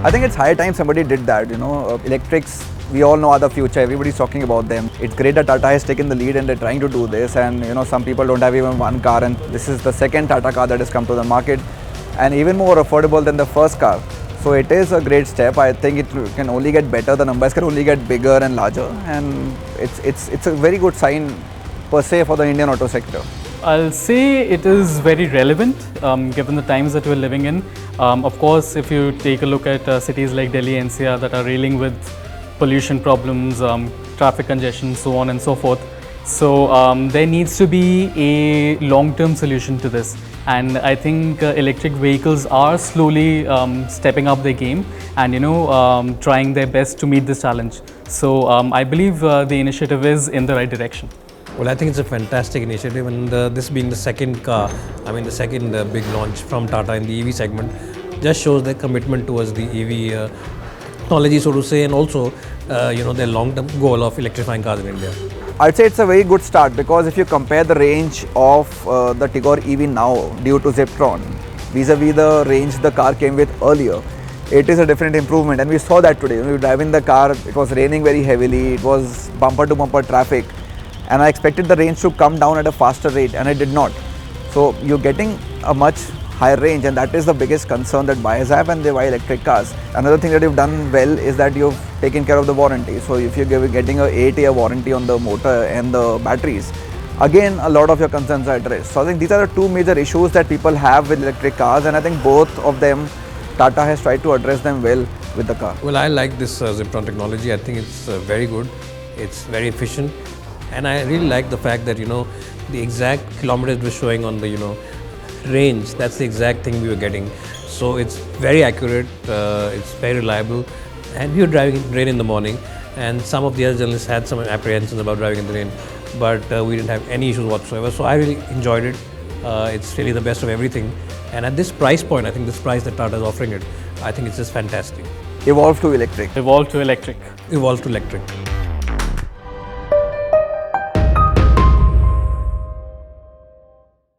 I think it's high time somebody did that. Electrics, we all know are the future. Everybody's talking about them. It's great that Tata has taken the lead and they're trying to do this. And some people don't have even one car, and this is the second Tata car that has come to the market, and even more affordable than the first car. So it is a great step. I think it can only get better. The numbers can only get bigger and larger, and it's a very good sign per se for the Indian auto sector. I'll say it is very relevant given the times that we're living in. Of course, if you take a look at cities like Delhi, NCR that are reeling with pollution problems, traffic congestion, so on and so forth. So there needs to be a long-term solution to this. And I think electric vehicles are slowly stepping up their game and trying their best to meet this challenge. So I believe the initiative is in the right direction. Well, I think it's a fantastic initiative, and this being the second car, the second big launch from Tata in the EV segment, just shows their commitment towards the EV technology, so to say, and also their long-term goal of electrifying cars in India. I'd say it's a very good start, because if you compare the range of the Tigor EV now due to Ziptron vis-a-vis the range the car came with earlier, it is a different improvement, and we saw that today. When we were driving the car, it was raining very heavily, it was bumper-to-bumper traffic, and I expected the range to come down at a faster rate, and it did not. So you're getting a much higher range, and that is the biggest concern that buyers have when they buy electric cars. Another thing that you've done well is that you've taken care of the warranty. So if you're getting a 8-year warranty on the motor and the batteries, again a lot of your concerns are addressed. So I think these are the two major issues that people have with electric cars, and I think both of them Tata has tried to address them well with the car. Well, I like this Ziptron technology. I think it's very good. It's very efficient. And I really like the fact that, the exact kilometers we're showing on the, range, that's the exact thing we were getting. So it's very accurate, it's very reliable. And we were driving in rain in the morning, and some of the other journalists had some apprehensions about driving in the rain, but we didn't have any issues whatsoever. So I really enjoyed it. It's really the best of everything. And at this price point, I think this price that Tata is offering it, I think it's just fantastic. Evolve to electric. Evolve to electric. Evolve to electric.